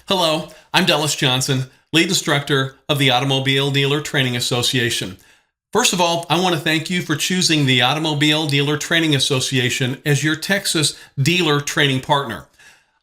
Hello, I'm Dallas Johnson, lead instructor of the Automobile Dealer Training Association. First of all, I want to thank you for choosing the Automobile Dealer Training Association as your Texas dealer training partner.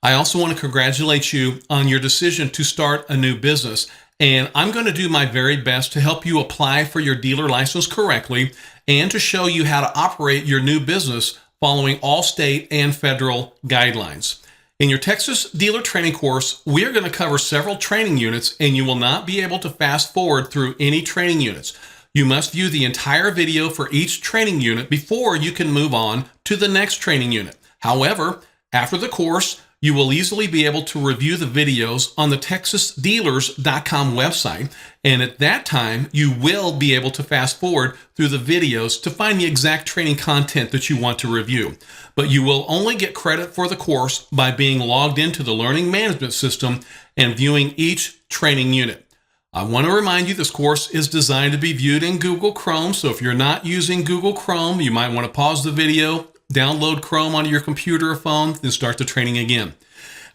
I also want to congratulate you on your decision to start a new business, and I'm going to do my very best to help you apply for your dealer license correctly and to show you how to operate your new business following all state and federal guidelines. In your Texas dealer training course, we are going to cover several training units, and you will not be able to fast forward through any training units. You must view the entire video for each training unit before you can move on to the next training unit. However, after the course, you will easily be able to review the videos on the TexasDealers.com website, and at that time, you will be able to fast forward through the videos to find the exact training content that you want to review. But you will only get credit for the course by being logged into the learning management system and viewing each training unit. I want to remind you this course is designed to be viewed in Google Chrome, so if you're not using Google Chrome, you might want to pause the video, download Chrome onto your computer or phone, then start the training again.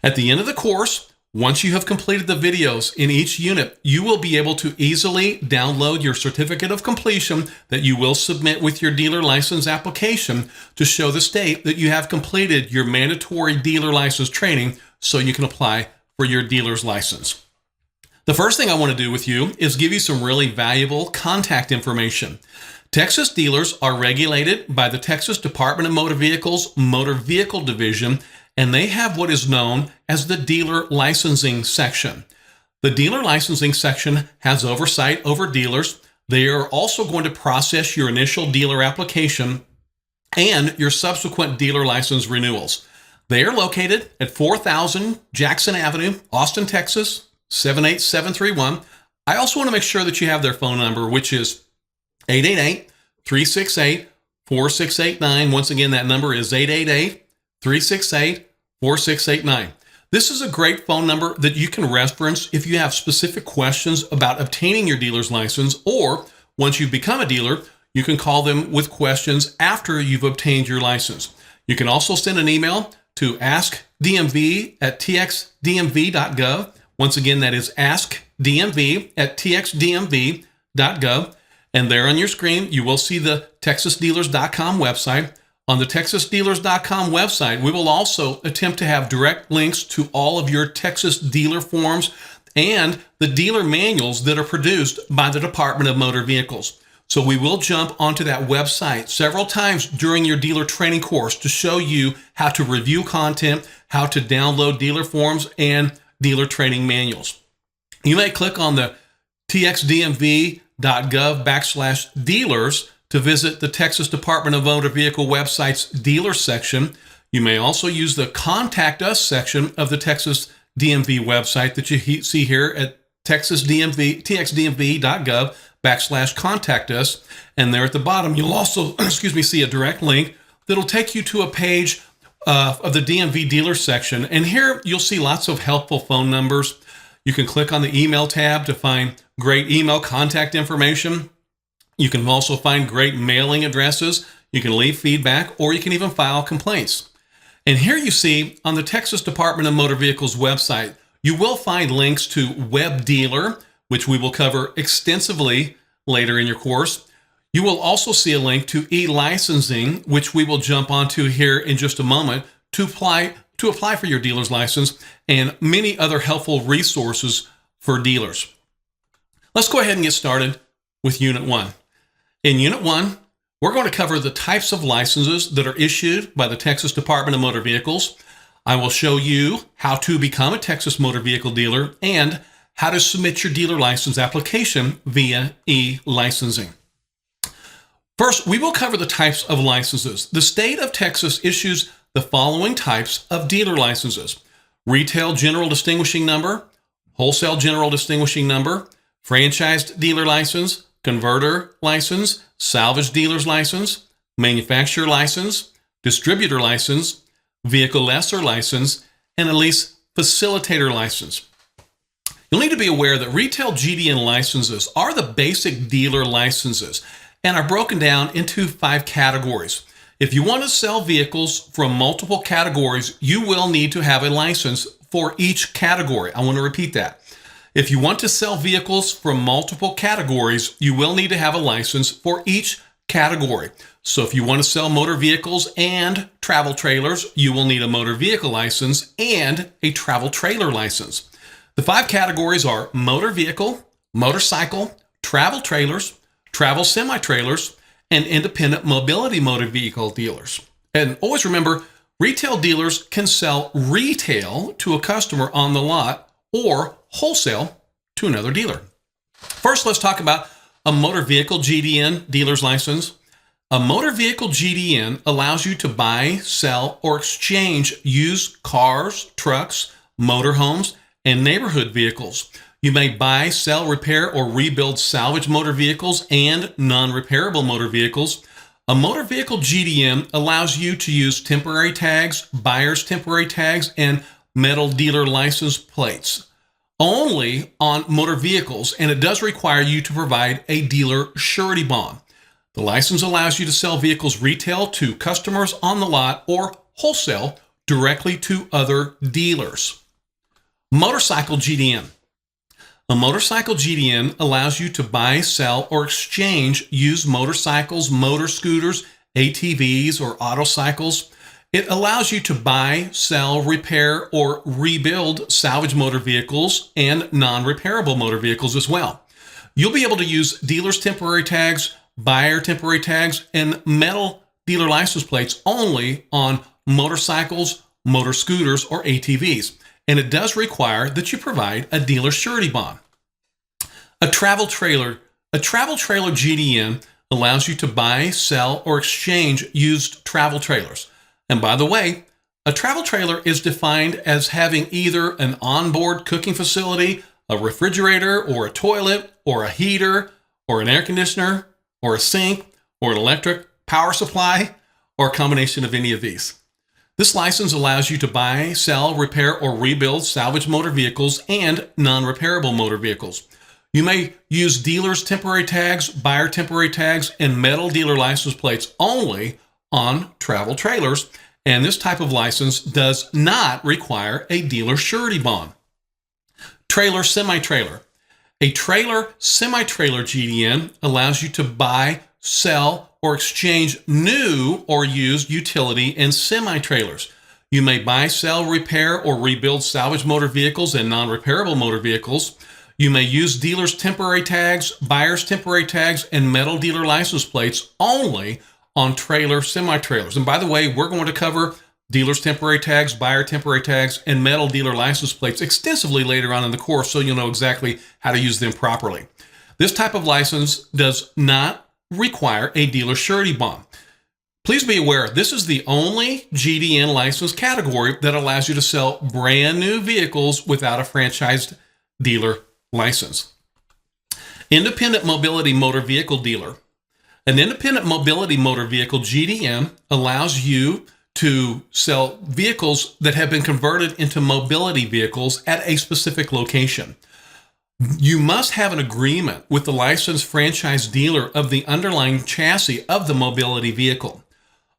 At the end of the course, once you have completed the videos in each unit, you will be able to easily download your certificate of completion that you will submit with your dealer license application to show the state that you have completed your mandatory dealer license training so you can apply for your dealer's license. The first thing I want to do with you is give you some really valuable contact information. Texas dealers are regulated by the Texas Department of Motor Vehicles Motor Vehicle Division, and they have what is known as the Dealer Licensing Section. The Dealer Licensing Section has oversight over dealers. They are also going to process your initial dealer application and your subsequent dealer license renewals. They are located at 4000 Jackson Avenue, Austin, Texas, 78731. I also want to make sure that you have their phone number, which is 888-368-4689. Once again, that number is 888-368-4689. This is a great phone number that you can reference if you have specific questions about obtaining your dealer's license, or once you become a dealer, you can call them with questions after you've obtained your license. You can also send an email to askdmv@txdmv.gov. Once again, that is askdmv@txdmv.gov. And there on your screen, you will see the TexasDealers.com website. On the TexasDealers.com website, we will also attempt to have direct links to all of your Texas dealer forms and the dealer manuals that are produced by the Department of Motor Vehicles. So we will jump onto that website several times during your dealer training course to show you how to review content, how to download dealer forms, and dealer training manuals. You may click on the txdmv.gov/dealers to visit the Texas Department of Motor Vehicle website's dealer section. You may also use the Contact Us section of the Texas DMV website that you see here at txdmv.gov/contact us. And there at the bottom, you'll also see a direct link that'll take you to a page of the DMV dealer section. And here you'll see lots of helpful phone numbers. You can click on the email tab to find great email contact information. You can also find great mailing addresses. You can leave feedback, or you can even file complaints. And here you see on the Texas Department of Motor Vehicles website, you will find links to Web Dealer, which we will cover extensively later in your course. You will also see a link to e-licensing, which we will jump onto here in just a moment, to apply for your dealer's license, and many other helpful resources for dealers. Let's go ahead and get started with Unit 1. In Unit 1, we're going to cover the types of licenses that are issued by the Texas Department of Motor Vehicles. I will show you how to become a Texas motor vehicle dealer and how to submit your dealer license application via e-licensing. First, we will cover the types of licenses. The state of Texas issues the following types of dealer licenses: Retail General Distinguishing Number, Wholesale General Distinguishing Number, Franchised Dealer License, Converter License, Salvage Dealer's License, Manufacturer License, Distributor License, Vehicle Lessor License, and a Lease Facilitator License. You'll need to be aware that retail GDN licenses are the basic dealer licenses and are broken down into 5 categories. If you want to sell vehicles from multiple categories, you will need to have a license for each category. I want to repeat that. If you want to sell vehicles from multiple categories, you will need to have a license for each category. So if you want to sell motor vehicles and travel trailers, you will need a motor vehicle license and a travel trailer license. The 5 categories are motor vehicle, motorcycle, travel trailers, travel semi-trailers, and independent mobility motor vehicle dealers. And always remember, retail dealers can sell retail to a customer on the lot or wholesale to another dealer. First, let's talk about a motor vehicle GDN dealer's license. A motor vehicle GDN allows you to buy, sell, or exchange used cars, trucks, motorhomes, and neighborhood vehicles. You may buy, sell, repair, or rebuild salvage motor vehicles and non-repairable motor vehicles. A motor vehicle GDN allows you to use temporary tags, buyer's temporary tags, and metal dealer license plates only on motor vehicles, and it does require you to provide a dealer surety bond. The license allows you to sell vehicles retail to customers on the lot or wholesale directly to other dealers. Motorcycle GDN. A motorcycle GDN allows you to buy, sell, or exchange used motorcycles, motor scooters, ATVs, or autocycles. It allows you to buy, sell, repair, or rebuild salvage motor vehicles and non-repairable motor vehicles as well. You'll be able to use dealer's temporary tags, buyer temporary tags, and metal dealer license plates only on motorcycles, motor scooters, or ATVs. And it does require that you provide a dealer surety bond. A travel trailer GDN allows you to buy, sell, or exchange used travel trailers. And by the way, a travel trailer is defined as having either an onboard cooking facility, a refrigerator, or a toilet, or a heater, or an air conditioner, or a sink, or an electric power supply, or a combination of any of these. This license allows you to buy, sell, repair, or rebuild salvage motor vehicles and non-repairable motor vehicles. You may use dealer's temporary tags, buyer temporary tags, and metal dealer license plates only on travel trailers, and this type of license does not require a dealer surety bond. Trailer semi-trailer. A trailer semi-trailer GDN allows you to buy, sell, or exchange new or used utility and semi-trailers. You may buy, sell, repair, or rebuild salvage motor vehicles and non-repairable motor vehicles. You may use dealer's temporary tags, buyer's temporary tags, and metal dealer license plates only on trailer semi-trailers. And by the way, we're going to cover dealer's temporary tags, buyer temporary tags, and metal dealer license plates extensively later on in the course, so you'll know exactly how to use them properly. This type of license does not require a dealer surety bond. Please be aware, this is the only GDN license category that allows you to sell brand new vehicles without a franchised dealer license. Independent mobility motor vehicle dealer. An independent mobility motor vehicle GDN allows you to sell vehicles that have been converted into mobility vehicles at a specific location. You must have an agreement with the licensed franchise dealer of the underlying chassis of the mobility vehicle.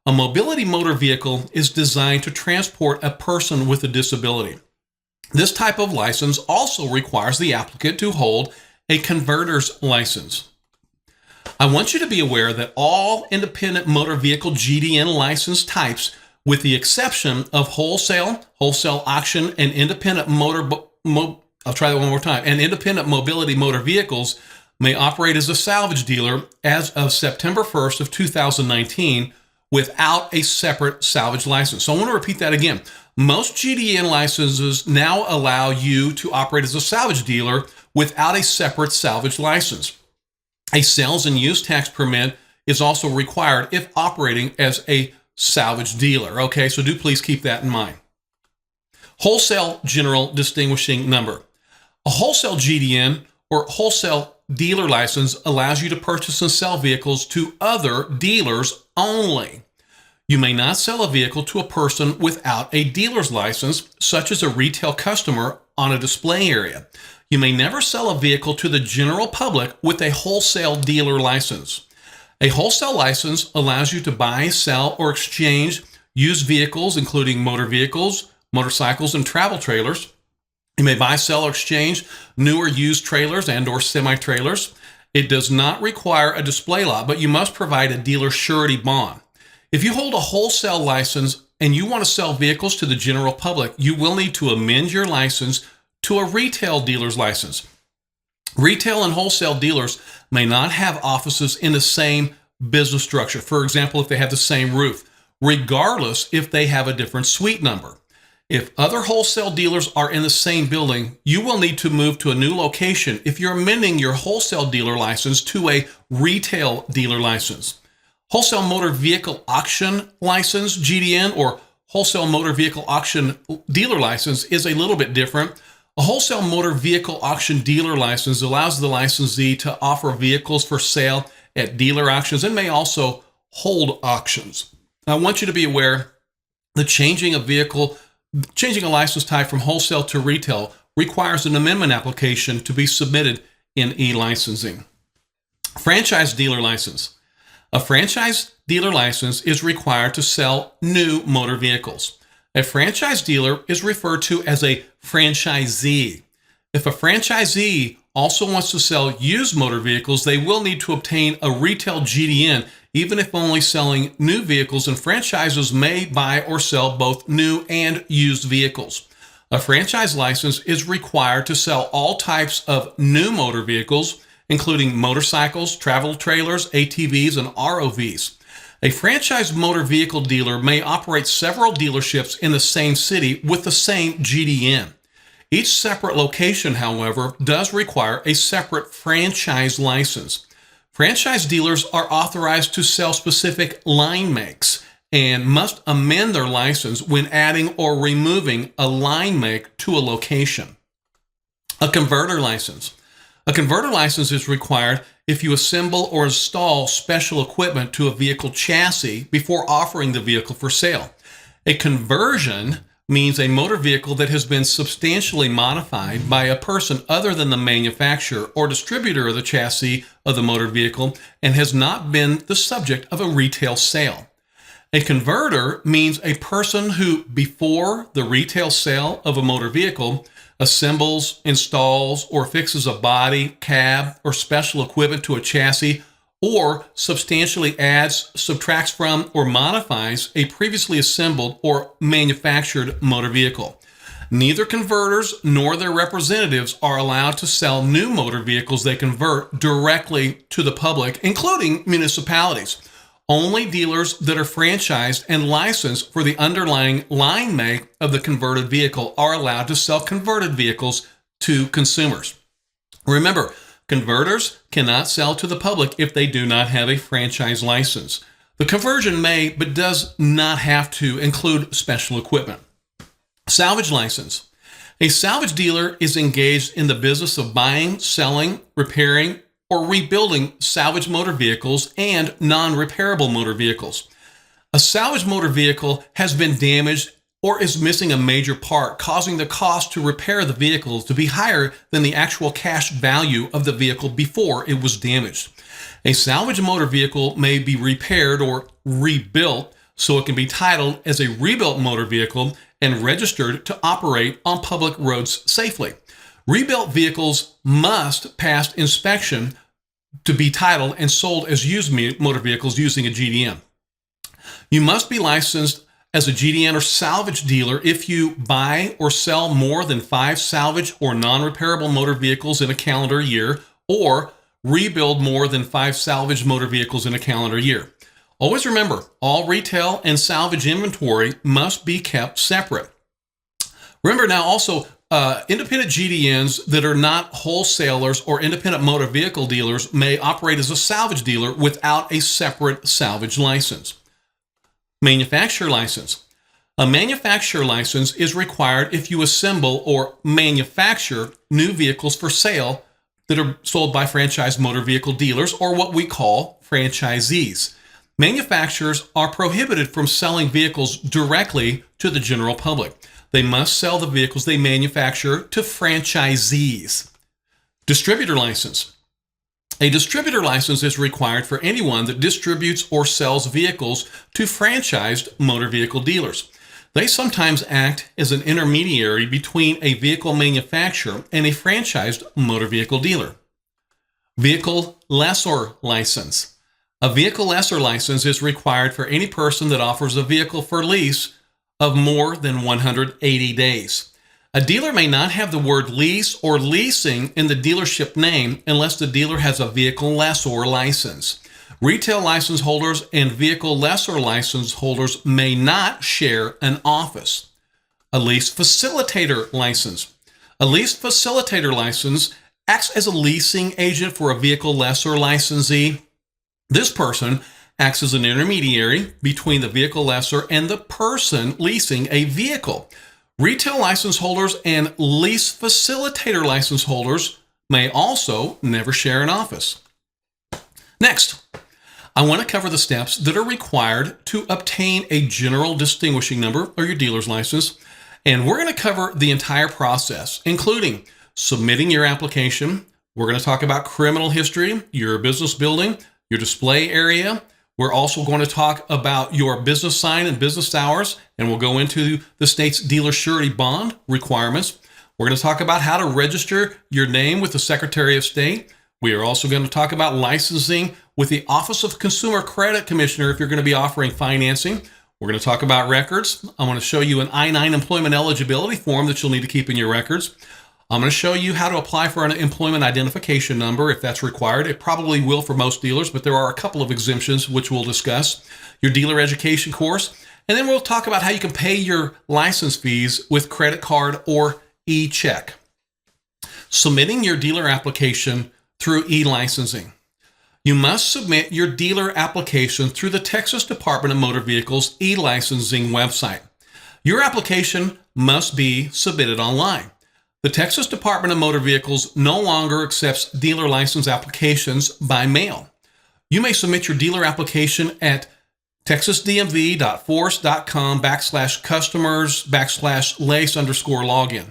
A mobility motor vehicle is designed to transport a person with a disability. This type of license also requires the applicant to hold a converter's license. I want you to be aware that all independent motor vehicle GDN license types, with the exception of wholesale auction, and independent independent mobility motor vehicles, may operate as a salvage dealer as of September 1st of 2019 without a separate salvage license. So I want to repeat that again. Most GDN licenses now allow you to operate as a salvage dealer without a separate salvage license. A sales and use tax permit is also required if operating as a salvage dealer. Okay, so do please keep that in mind. Wholesale general distinguishing number. A wholesale GDN or wholesale dealer license allows you to purchase and sell vehicles to other dealers only. You may not sell a vehicle to a person without a dealer's license, such as a retail customer on a display area. You may never sell a vehicle to the general public with a wholesale dealer license. A wholesale license allows you to buy, sell, or exchange used vehicles, including motor vehicles, motorcycles, and travel trailers. You may buy, sell, or exchange new or used trailers and or semi-trailers. It does not require a display lot, but you must provide a dealer surety bond. If you hold a wholesale license and you want to sell vehicles to the general public, you will need to amend your license to a retail dealer's license. Retail and wholesale dealers may not have offices in the same business structure. For example, if they have the same roof, regardless if they have a different suite number. If other wholesale dealers are in the same building, you will need to move to a new location if you're amending your wholesale dealer license to a retail dealer license. Wholesale Motor Vehicle Auction License, GDN, or Wholesale Motor Vehicle Auction Dealer License is a little bit different. A Wholesale Motor Vehicle Auction Dealer License allows the licensee to offer vehicles for sale at dealer auctions and may also hold auctions. I want you to be aware that changing a license type from wholesale to retail requires an amendment application to be submitted in e-licensing. Franchise dealer license. A franchise dealer license is required to sell new motor vehicles. A franchise dealer is referred to as a franchisee. If a franchisee also wants to sell used motor vehicles, they will need to obtain a retail GDN, even if only selling new vehicles, and franchises may buy or sell both new and used vehicles. A franchise license is required to sell all types of new motor vehicles, including motorcycles, travel trailers, ATVs, and ROVs. A franchise motor vehicle dealer may operate several dealerships in the same city with the same GDN. Each separate location, however, does require a separate franchise license. Franchise dealers are authorized to sell specific line makes and must amend their license when adding or removing a line make to a location. A converter license. A converter license is required if you assemble or install special equipment to a vehicle chassis before offering the vehicle for sale. A conversion means a motor vehicle that has been substantially modified by a person other than the manufacturer or distributor of the chassis of the motor vehicle and has not been the subject of a retail sale. A converter means a person who, before the retail sale of a motor vehicle, assembles, installs, or fixes a body, cab, or special equipment to a chassis, or substantially adds, subtracts from, or modifies a previously assembled or manufactured motor vehicle. Neither converters nor their representatives are allowed to sell new motor vehicles they convert directly to the public, including municipalities. Only dealers that are franchised and licensed for the underlying line make of the converted vehicle are allowed to sell converted vehicles to consumers. Remember, converters cannot sell to the public if they do not have a franchise license. The conversion may, but does not have to, include special equipment. Salvage license. A salvage dealer is engaged in the business of buying, selling, repairing, or rebuilding salvage motor vehicles and non-repairable motor vehicles. A salvage motor vehicle has been damaged or is missing a major part, causing the cost to repair the vehicle to be higher than the actual cash value of the vehicle before it was damaged. A salvage motor vehicle may be repaired or rebuilt so it can be titled as a rebuilt motor vehicle and registered to operate on public roads safely. Rebuilt vehicles must pass inspection to be titled and sold as used motor vehicles using a GDN. You must be licensed as a GDN or salvage dealer if you buy or sell more than 5 salvage or non-repairable motor vehicles in a calendar year, or rebuild more than 5 salvage motor vehicles in a calendar year. Always remember, all retail and salvage inventory must be kept separate. Remember now also, independent GDNs that are not wholesalers or independent motor vehicle dealers may operate as a salvage dealer without a separate salvage license. Manufacturer license. A manufacturer license is required if you assemble or manufacture new vehicles for sale that are sold by franchise motor vehicle dealers, or what we call franchisees. Manufacturers are prohibited from selling vehicles directly to the general public. They must sell the vehicles they manufacture to franchisees. Distributor license. A distributor license is required for anyone that distributes or sells vehicles to franchised motor vehicle dealers. They sometimes act as an intermediary between a vehicle manufacturer and a franchised motor vehicle dealer. Vehicle Lessor License. A vehicle lessor license is required for any person that offers a vehicle for lease of more than 180 days. A dealer may not have the word lease or leasing in the dealership name unless the dealer has a vehicle lessor license. Retail license holders and vehicle lessor license holders may not share an office. A lease facilitator license. A lease facilitator license acts as a leasing agent for a vehicle lessor licensee. This person acts as an intermediary between the vehicle lessor and the person leasing a vehicle. Retail license holders and lease facilitator license holders may also never share an office. Next, I want to cover the steps that are required to obtain a general distinguishing number or your dealer's license. And we're going to cover the entire process, including submitting your application. We're going to talk about criminal history, your business building, your display area. We're also going to talk about your business sign and business hours, and we'll go into the state's dealer surety bond requirements. We're going to talk about how to register your name with the Secretary of State. We are also going to talk about licensing with the Office of Consumer Credit Commissioner if you're going to be offering financing. We're going to talk about records. I'm going to show you an I-9 employment eligibility form that you'll need to keep in your records. I'm going to show you how to apply for an employment identification number if that's required. It probably will for most dealers, but there are a couple of exemptions which we'll discuss. Your dealer education course, and then we'll talk about how you can pay your license fees with credit card or e-check. Submitting your dealer application through e-licensing. You must submit your dealer application through the Texas Department of Motor Vehicles e-licensing website. Your application must be submitted online. The Texas Department of Motor Vehicles no longer accepts dealer license applications by mail. You may submit your dealer application at texasdmv.force.com/customers/lace_login.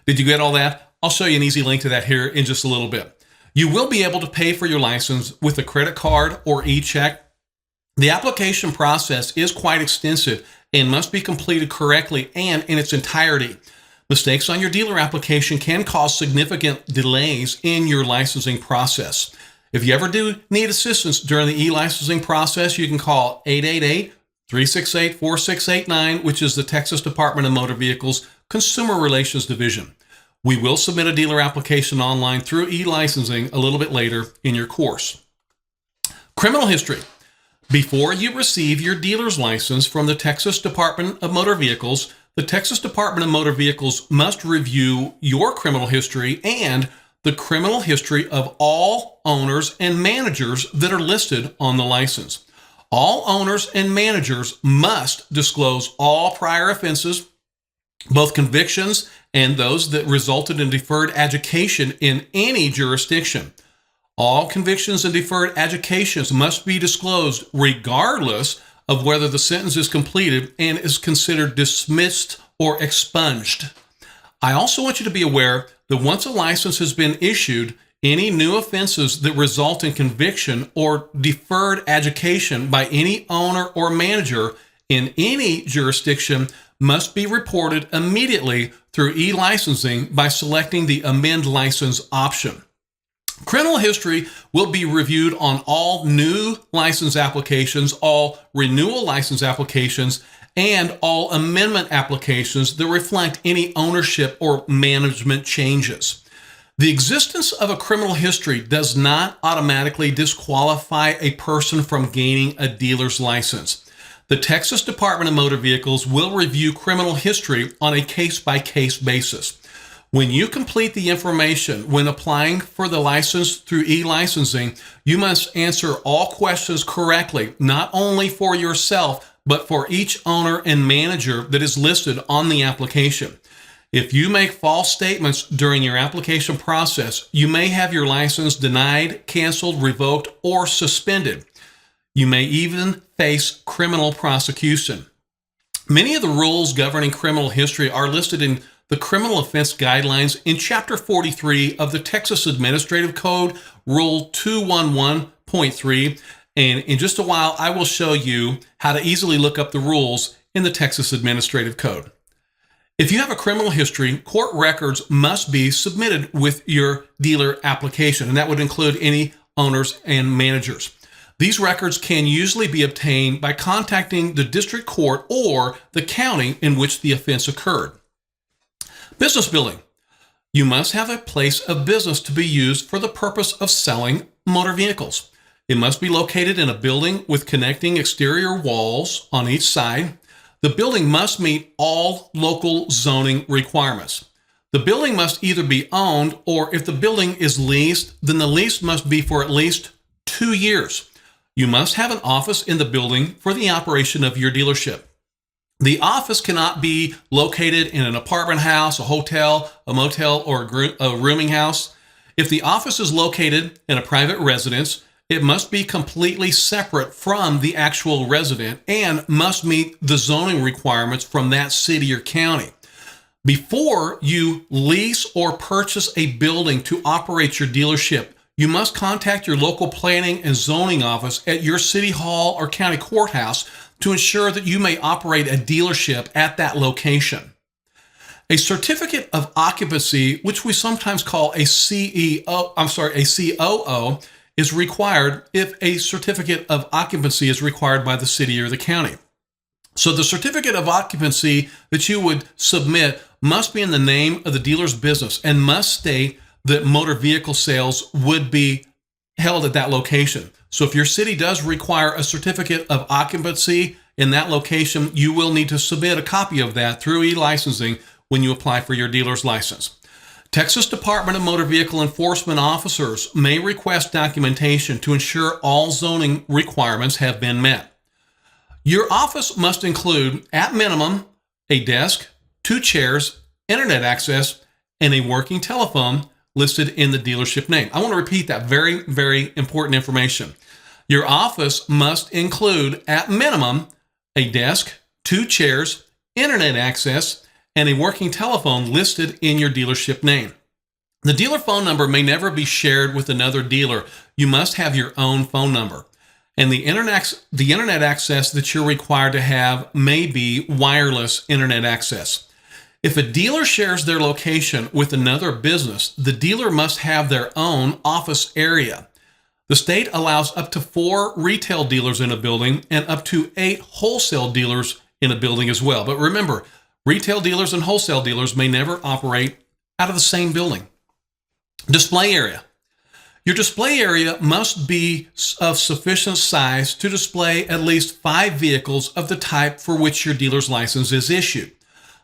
Did you get all that? I'll show you an easy link to that here in just a little bit. You will be able to pay for your license with a credit card or e-check. The application process is quite extensive and must be completed correctly and in its entirety. Mistakes on your dealer application can cause significant delays in your licensing process. If you ever do need assistance during the e-licensing process, you can call 888-368-4689, which is the Texas Department of Motor Vehicles Consumer Relations Division. We will submit a dealer application online through e-licensing a little bit later in your course. Criminal history. Before you receive your dealer's license from the Texas Department of Motor Vehicles, the Texas Department of Motor Vehicles must review your criminal history and the criminal history of all owners and managers that are listed on the license. All owners and managers must disclose all prior offenses, both convictions and those that resulted in deferred education in any jurisdiction. All convictions and deferred educations must be disclosed regardless of whether the sentence is completed and is considered dismissed or expunged. I also want you to be aware that once a license has been issued, any new offenses that result in conviction or deferred education by any owner or manager in any jurisdiction must be reported immediately through e-licensing by selecting the amend license option. Criminal history will be reviewed on all new license applications, all renewal license applications, and all amendment applications that reflect any ownership or management changes. The existence of a criminal history does not automatically disqualify a person from gaining a dealer's license. The Texas Department of Motor Vehicles will review criminal history on a case-by-case basis. When you complete the information when applying for the license through e-licensing, you must answer all questions correctly, not only for yourself, but for each owner and manager that is listed on the application. If you make false statements during your application process, you may have your license denied, canceled, revoked, or suspended. You may even face criminal prosecution. Many of the rules governing criminal history are listed in the Criminal Offense Guidelines in Chapter 43 of the Texas Administrative Code, Rule 211.3. And in just a while, I will show you how to easily look up the rules in the Texas Administrative Code. If you have a criminal history, court records must be submitted with your dealer application, and that would include any owners and managers. These records can usually be obtained by contacting the district court or the county in which the offense occurred. Business building. You must have a place of business to be used for the purpose of selling motor vehicles. It must be located in a building with connecting exterior walls on each side. The building must meet all local zoning requirements. The building must either be owned, or if the building is leased, then the lease must be for at least 2 years. You must have an office in the building for the operation of your dealership. The office cannot be located in an apartment house, a hotel, a motel, or a rooming house. If the office is located in a private residence, it must be completely separate from the actual resident and must meet the zoning requirements from that city or county. Before you lease or purchase a building to operate your dealership, you must contact your local planning and zoning office at your city hall or county courthouse to ensure that you may operate a dealership at that location. A certificate of occupancy, which we sometimes call a COO, is required if a certificate of occupancy is required by the city or the county. So the certificate of occupancy that you would submit must be in the name of the dealer's business and must state that motor vehicle sales would be held at that location. So if your city does require a certificate of occupancy in that location, you will need to submit a copy of that through e-licensing when you apply for your dealer's license. Texas Department of Motor Vehicle Enforcement officers may request documentation to ensure all zoning requirements have been met. Your office must include, at minimum, a desk, 2 chairs, internet access, and a working telephone listed in the dealership name. I want to repeat that very, very important information. Your office must include, at minimum, a desk, 2 chairs, internet access, and a working telephone listed in your dealership name. The dealer phone number may never be shared with another dealer. You must have your own phone number. And the internet access that you're required to have may be wireless internet access. If a dealer shares their location with another business, the dealer must have their own office area. The state allows up to 4 retail dealers in a building and up to 8 wholesale dealers in a building as well. But remember, retail dealers and wholesale dealers may never operate out of the same building. Display area. Your display area must be of sufficient size to display at least 5 vehicles of the type for which your dealer's license is issued.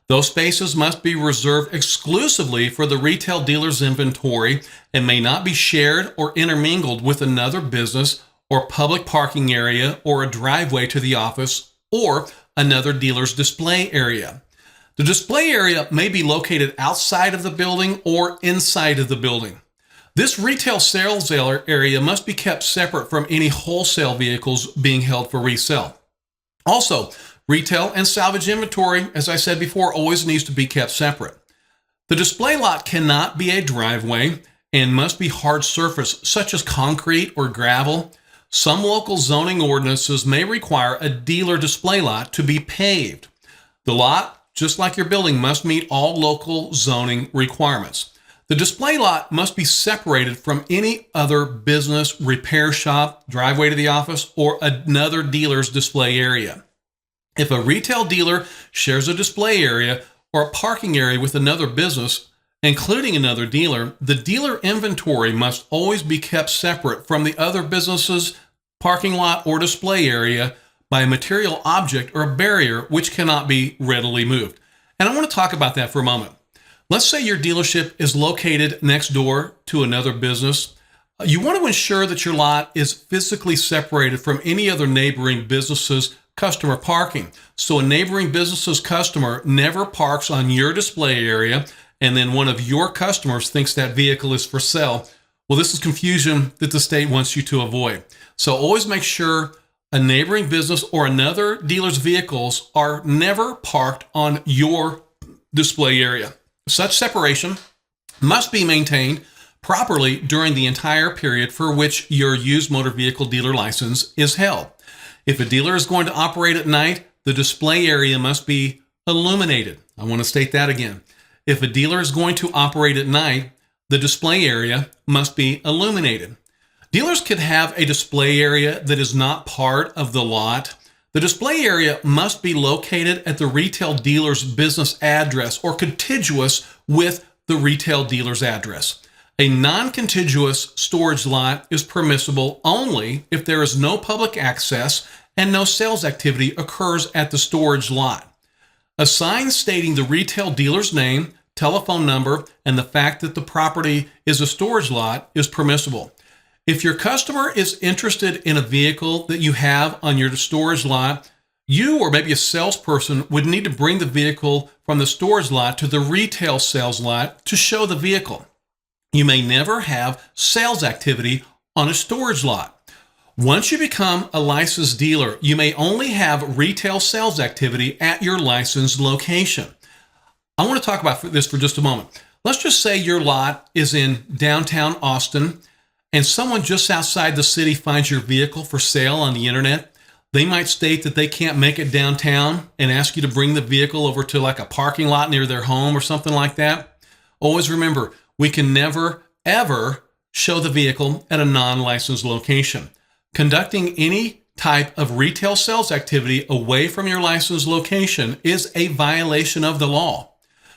Those spaces must be reserved exclusively for the retail dealer's inventory and may not be shared or intermingled with another business or public parking area or a driveway to the office or another dealer's display area. The display area may be located outside of the building or inside of the building. This retail sales area must be kept separate from any wholesale vehicles being held for resale. Also, retail and salvage inventory, as I said before, always needs to be kept separate. The display lot cannot be a driveway and must be hard surface, such as concrete or gravel. Some local zoning ordinances may require a dealer display lot to be paved. The lot, just like your building, must meet all local zoning requirements. The display lot must be separated from any other business, repair shop, driveway to the office, or another dealer's display area. If a retail dealer shares a display area or a parking area with another business, including another dealer, the dealer inventory must always be kept separate from the other business's parking lot or display area by a material object or a barrier which cannot be readily moved. And I want to talk about that for a moment. Let's say your dealership is located next door to another business. You want to ensure that your lot is physically separated from any other neighboring business's customer parking. So a neighboring business's customer never parks on your display area and then one of your customers thinks that vehicle is for sale. Well, this is confusion that the state wants you to avoid. So always make sure a neighboring business or another dealer's vehicles are never parked on your display area. Such separation must be maintained properly during the entire period for which your used motor vehicle dealer license is held. If a dealer is going to operate at night, the display area must be illuminated. I want to state that again. If a dealer is going to operate at night, the display area must be illuminated. Dealers could have a display area that is not part of the lot. The display area must be located at the retail dealer's business address or contiguous with the retail dealer's address. A non-contiguous storage lot is permissible only if there is no public access and no sales activity occurs at the storage lot. A sign stating the retail dealer's name, telephone number, and the fact that the property is a storage lot is permissible. If your customer is interested in a vehicle that you have on your storage lot, you or maybe a salesperson would need to bring the vehicle from the storage lot to the retail sales lot to show the vehicle. You may never have sales activity on a storage lot. Once you become a licensed dealer, you may only have retail sales activity at your licensed location. I want to talk about this for just a moment. Let's just say your lot is in downtown Austin and someone just outside the city finds your vehicle for sale on the internet. They might state that they can't make it downtown and ask you to bring the vehicle over to like a parking lot near their home or something like that. Always remember, we can never, ever show the vehicle at a non-licensed location. Conducting any type of retail sales activity away from your licensed location is a violation of the law.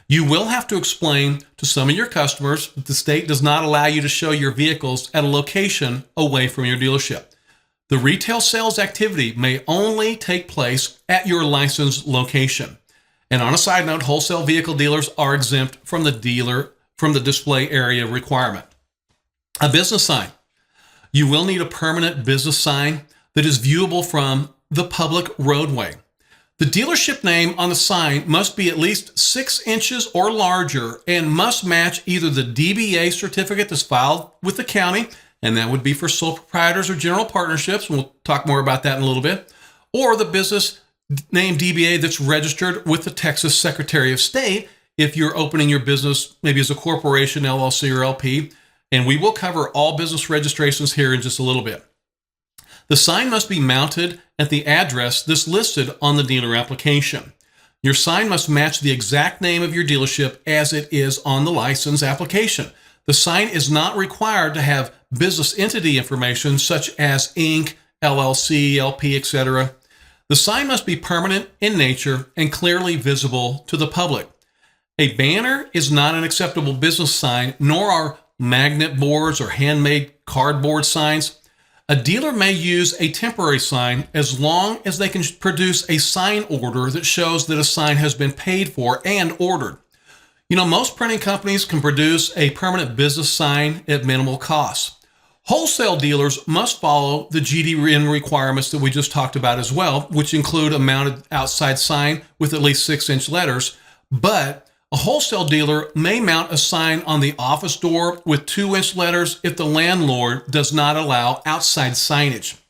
You will have to explain to some of your customers that the state does not allow you to show your vehicles at a location away from your dealership. The retail sales activity may only take place at your licensed location. And on a side note, wholesale vehicle dealers are exempt from the display area requirement. A business sign. You will need a permanent business sign that is viewable from the public roadway. The dealership name on the sign must be at least 6 inches or larger and must match either the DBA certificate that's filed with the county, and that would be for sole proprietors or general partnerships. We'll talk more about that in a little bit. Or the business name DBA that's registered with the Texas Secretary of State if you're opening your business maybe as a corporation, LLC, or LP. And we will cover all business registrations here in just a little bit. The sign must be mounted at the address that's listed on the dealer application. Your sign must match the exact name of your dealership as it is on the license application. The sign is not required to have business entity information such as Inc., LLC, LP, etc. The sign must be permanent in nature and clearly visible to the public. A banner is not an acceptable business sign, nor are magnet boards or handmade cardboard signs. A dealer may use a temporary sign as long as they can produce a sign order that shows that a sign has been paid for and ordered. You know, most printing companies can produce a permanent business sign at minimal cost. Wholesale dealers must follow the GDN requirements that we just talked about as well, which include a mounted outside sign with at least 6-inch letters, but a wholesale dealer may mount a sign on the office door with 2-inch letters if the landlord does not allow outside signage.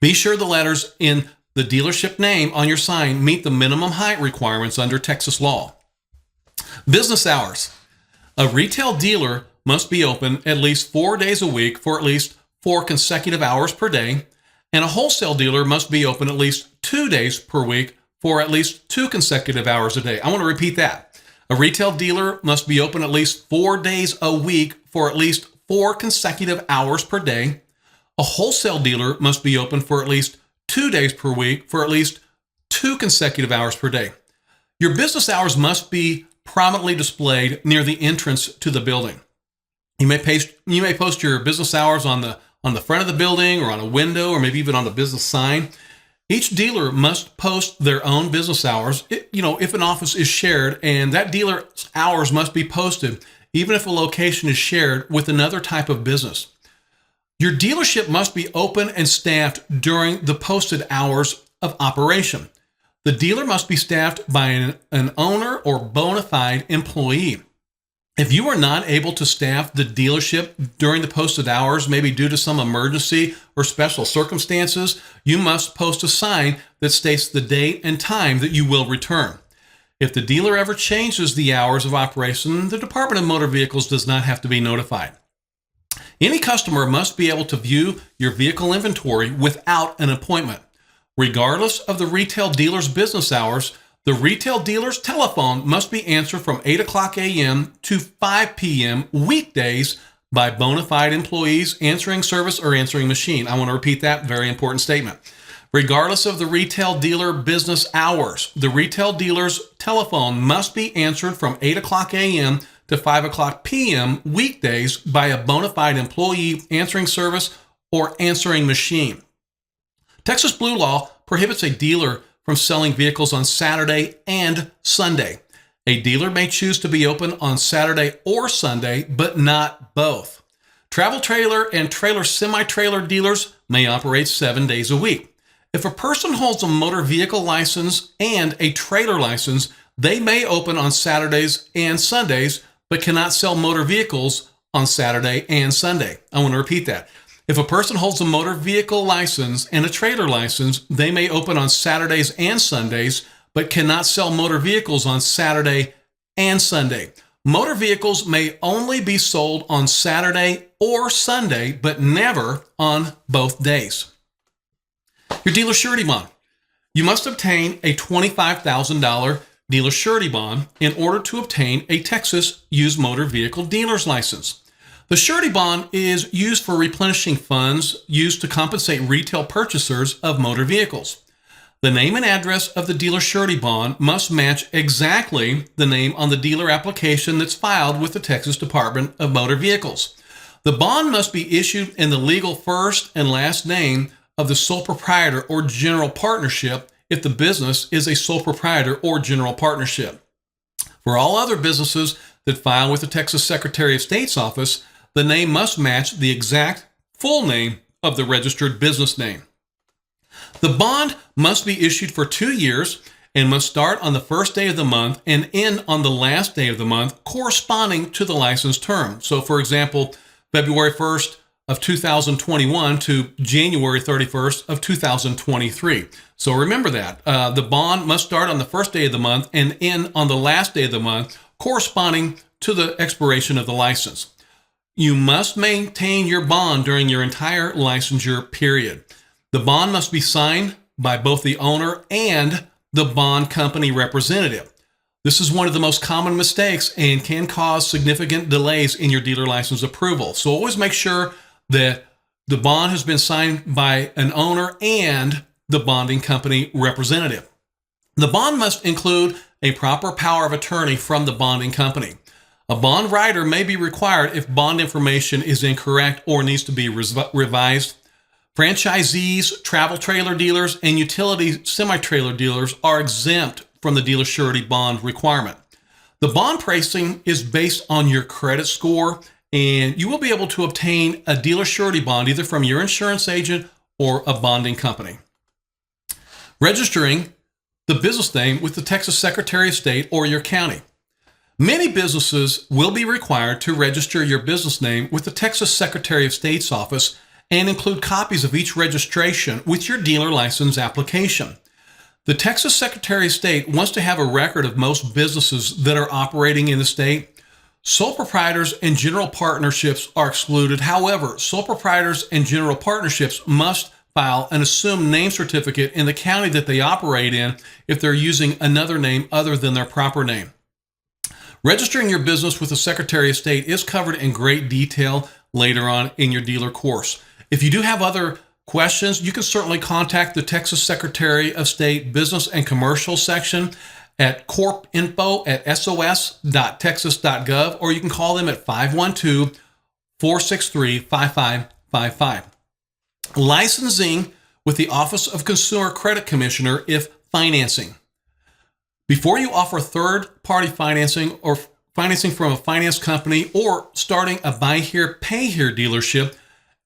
Be sure the letters in the dealership name on your sign meet the minimum height requirements under Texas law. Business hours. A retail dealer must be open at least 4 days a week for at least 4 consecutive hours per day, and a wholesale dealer must be open at least 2 days per week for at least 2 consecutive hours a day. I want to repeat that. A retail dealer must be open at least 4 days a week for at least 4 consecutive hours per day. A wholesale dealer must be open for at least 2 days per week for at least 2 consecutive hours per day. Your business hours must be prominently displayed near the entrance to the building. You may post your business hours on the front of the building or on a window or maybe even on the business sign. Each dealer must post their own business hours, if an office is shared, and that dealer's hours must be posted even if a location is shared with another type of business. Your dealership must be open and staffed during the posted hours of operation. The dealer must be staffed by an owner or bona fide employee. If you are not able to staff the dealership during the posted hours, maybe due to some emergency or special circumstances, you must post a sign that states the date and time that you will return. If the dealer ever changes the hours of operation, the Department of Motor Vehicles does not have to be notified. Any customer must be able to view your vehicle inventory without an appointment. Regardless of the retail dealer's business hours, the retail dealer's telephone must be answered from 8 o'clock a.m. to 5 p.m. weekdays by bona fide employees answering service or answering machine. I want to repeat that very important statement. Regardless of the retail dealer business hours, the retail dealer's telephone must be answered from 8 o'clock a.m. to 5 o'clock p.m. weekdays by a bona fide employee answering service or answering machine. Texas Blue Law prohibits a dealer from selling vehicles on Saturday and Sunday. A dealer may choose to be open on Saturday or Sunday, but not both. Travel trailer and trailer semi-trailer dealers may operate 7 days a week. If a person holds a motor vehicle license and a trailer license, they may open on Saturdays and Sundays, but cannot sell motor vehicles on Saturday and Sunday. I want to repeat that. If a person holds a motor vehicle license and a trailer license, they may open on Saturdays and Sundays, but cannot sell motor vehicles on Saturday and Sunday. Motor vehicles may only be sold on Saturday or Sunday, but never on both days. Your dealer surety bond. You must obtain a $25,000 dealer surety bond in order to obtain a Texas used motor vehicle dealer's license. The surety bond is used for replenishing funds used to compensate retail purchasers of motor vehicles. The name and address of the dealer surety bond must match exactly the name on the dealer application that's filed with the Texas Department of Motor Vehicles. The bond must be issued in the legal first and last name of the sole proprietor or general partnership if the business is a sole proprietor or general partnership. For all other businesses that file with the Texas Secretary of State's office, the name must match the exact full name of the registered business name. The bond must be issued for 2 years and must start on the first day of the month and end on the last day of the month corresponding to the license term. So, for example, February 1st of 2021 to January 31st of 2023. So remember that. The bond must start on the first day of the month and end on the last day of the month corresponding to the expiration of the license. You must maintain your bond during your entire licensure period. The bond must be signed by both the owner and the bond company representative. This is one of the most common mistakes and can cause significant delays in your dealer license approval. So always make sure that the bond has been signed by an owner and the bonding company representative. The bond must include a proper power of attorney from the bonding company. A bond writer may be required if bond information is incorrect or needs to be revised. Franchisees, travel trailer dealers, and utility semi-trailer dealers are exempt from the dealer surety bond requirement. The bond pricing is based on your credit score, and you will be able to obtain a dealer surety bond either from your insurance agent or a bonding company. Registering the business name with the Texas Secretary of State or your county. Many businesses will be required to register your business name with the Texas Secretary of State's office and include copies of each registration with your dealer license application. The Texas Secretary of State wants to have a record of most businesses that are operating in the state. Sole proprietors and general partnerships are excluded. However, sole proprietors and general partnerships must file an assumed name certificate in the county that they operate in if they're using another name other than their proper name. Registering your business with the Secretary of State is covered in great detail later on in your dealer course. If you do have other questions, you can certainly contact the Texas Secretary of State Business and Commercial section at corpinfo@sos.texas.gov, or you can call them at 512-463-5555. Licensing with the Office of Consumer Credit Commissioner if financing. Before you offer third-party financing or financing from a finance company or starting a buy here, pay here dealership,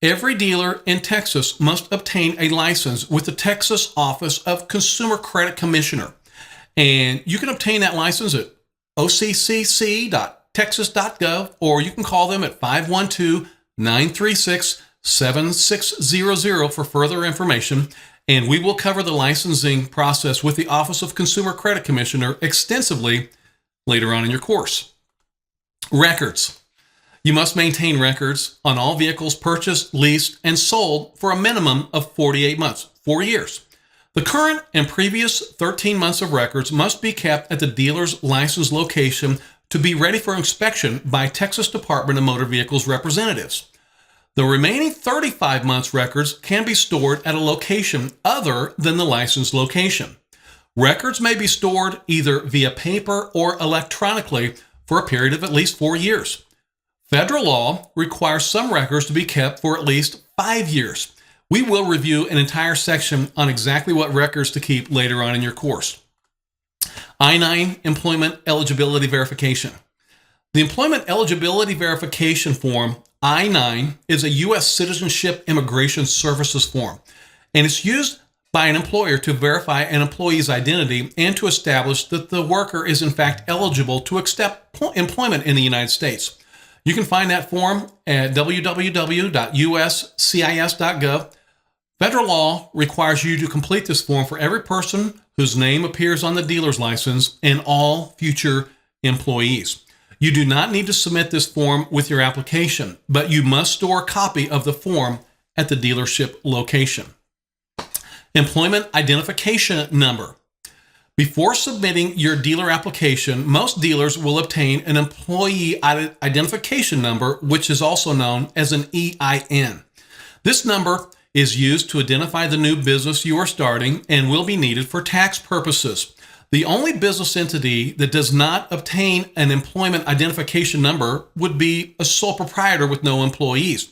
every dealer in Texas must obtain a license with the Texas Office of Consumer Credit Commissioner. And you can obtain that license at OCCC.texas.gov, or you can call them at 512-936-7600 for further information. And we will cover the licensing process with the Office of Consumer Credit Commissioner extensively later on in your course. Records. You must maintain records on all vehicles purchased, leased, and sold for a minimum of 48 months, 4 years. The current and previous 13 months of records must be kept at the dealer's licensed location to be ready for inspection by Texas Department of Motor Vehicles representatives. The remaining 35 months records can be stored at a location other than the licensed location. Records may be stored either via paper or electronically for a period of at least 4 years. Federal law requires some records to be kept for at least 5 years. We will review an entire section on exactly what records to keep later on in your course. I-9 Employment Eligibility Verification. The Employment Eligibility Verification Form, I-9, is a U.S. Citizenship Immigration Services form, and it's used by an employer to verify an employee's identity and to establish that the worker is in fact eligible to accept employment in the United States. You can find that form at www.uscis.gov. Federal law requires you to complete this form for every person whose name appears on the dealer's license and all future employees. You do not need to submit this form with your application, but you must store a copy of the form at the dealership location. Employment Identification Number. Before submitting your dealer application, most dealers will obtain an Employee Identification Number, which is also known as an EIN. This number is used to identify the new business you are starting and will be needed for tax purposes. The only business entity that does not obtain an Employment Identification Number would be a sole proprietor with no employees.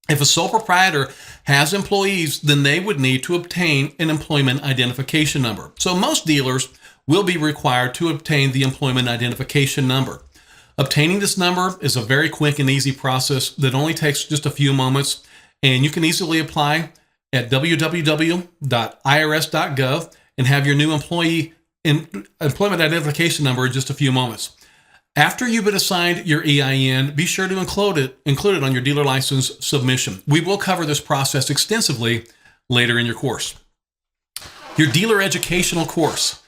If a sole proprietor has employees, then they would need to obtain an Employment Identification Number. So most dealers will be required to obtain the Employment Identification Number. Obtaining this number is a very quick and easy process that only takes just a few moments, and you can easily apply at www.irs.gov and have your new Employment Identification Number in just a few moments. After you've been assigned your EIN, be sure to include it on your dealer license submission. We will cover this process extensively later in your course. Your dealer educational course.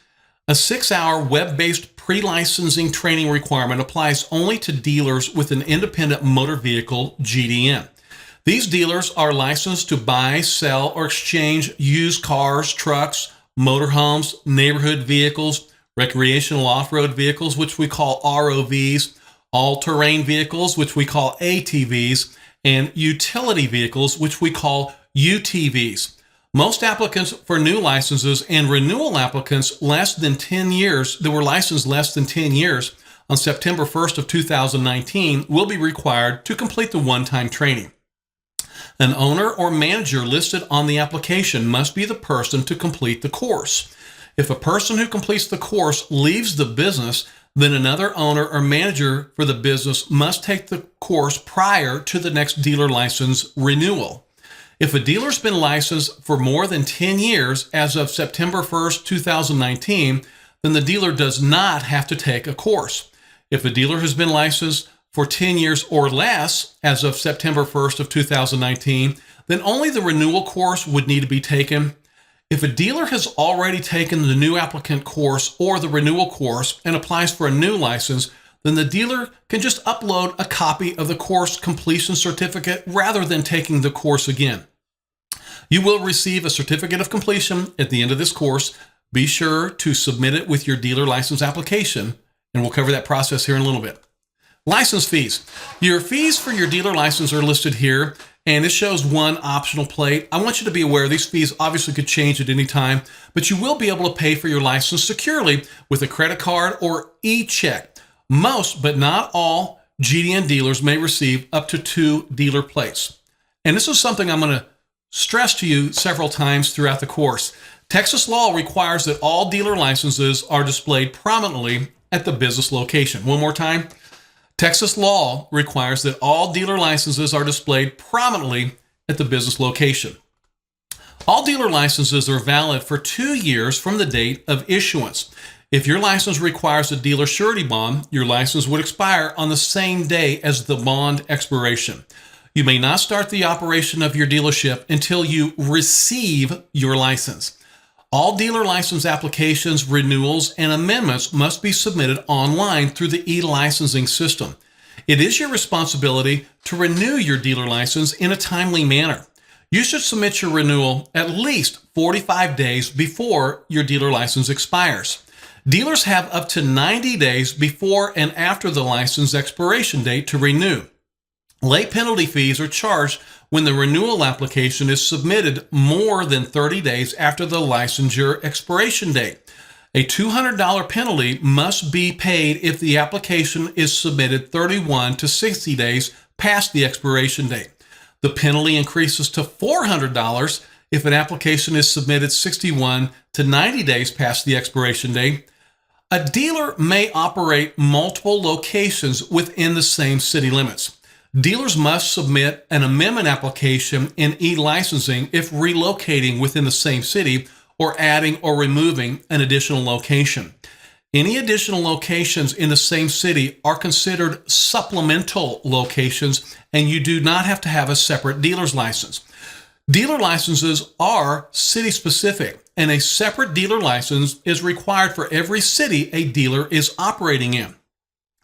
A 6-hour web-based pre-licensing training requirement applies only to dealers with an independent motor vehicle GDN. These dealers are licensed to buy, sell, or exchange used cars, trucks, motorhomes, neighborhood vehicles, recreational off-road vehicles, which we call ROVs, all-terrain vehicles, which we call ATVs, and utility vehicles, which we call UTVs. Most applicants for new licenses and renewal applicants that were licensed less than 10 years on September 1st of 2019 will be required to complete the one-time training. An owner or manager listed on the application must be the person to complete the course. If a person who completes the course leaves the business, then another owner or manager for the business must take the course prior to the next dealer license renewal. If a dealer's been licensed for more than 10 years as of September 1st, 2019, then the dealer does not have to take a course. If a dealer has been licensed for 10 years or less as of September 1st of 2019, then only the renewal course would need to be taken. If a dealer has already taken the new applicant course or the renewal course and applies for a new license, then the dealer can just upload a copy of the course completion certificate rather than taking the course again. You will receive a certificate of completion at the end of this course. Be sure to submit it with your dealer license application, and we'll cover that process here in a little bit. License fees. Your fees for your dealer license are listed here, and this shows one optional plate. I want you to be aware these fees obviously could change at any time, but you will be able to pay for your license securely with a credit card or e-check. Most, but not all, GDN dealers may receive up to 2 dealer plates. And this is something I'm going to stress to you several times throughout the course. Texas law requires that all dealer licenses are displayed prominently at the business location. One more time. Texas law requires that all dealer licenses are displayed prominently at the business location. All dealer licenses are valid for 2 years from the date of issuance. If your license requires a dealer surety bond, your license would expire on the same day as the bond expiration. You may not start the operation of your dealership until you receive your license. All dealer license applications, renewals, and amendments must be submitted online through the e-licensing system. It is your responsibility to renew your dealer license in a timely manner. You should submit your renewal at least 45 days before your dealer license expires. Dealers have up to 90 days before and after the license expiration date to renew. Late penalty fees are charged when the renewal application is submitted more than 30 days after the licensure expiration date. A $200 penalty must be paid if the application is submitted 31 to 60 days past the expiration date. The penalty increases to $400 if an application is submitted 61 to 90 days past the expiration date. A dealer may operate multiple locations within the same city limits. Dealers must submit an amendment application in e-licensing if relocating within the same city or adding or removing an additional location. Any additional locations in the same city are considered supplemental locations, and you do not have to have a separate dealer's license. Dealer licenses are city-specific, and a separate dealer license is required for every city a dealer is operating in.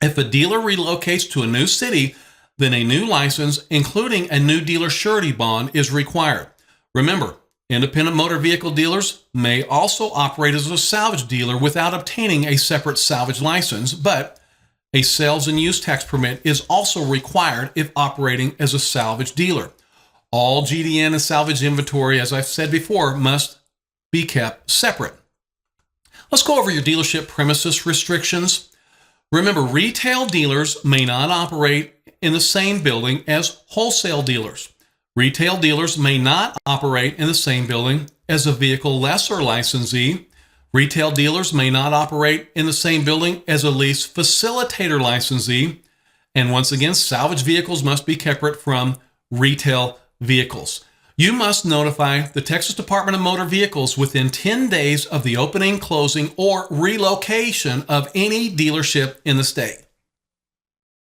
If a dealer relocates to a new city, then a new license, including a new dealer surety bond, is required. Remember, independent motor vehicle dealers may also operate as a salvage dealer without obtaining a separate salvage license, but a sales and use tax permit is also required if operating as a salvage dealer. All GDN and salvage inventory, as I've said before, must be kept separate. Let's go over your dealership premises restrictions. Remember, retail dealers may not operate in the same building as wholesale dealers. Retail dealers may not operate in the same building as a vehicle lessor licensee. Retail dealers may not operate in the same building as a lease facilitator licensee. And once again, salvage vehicles must be separate from retail vehicles. You must notify the Texas Department of Motor Vehicles within 10 days of the opening, closing, or relocation of any dealership in the state.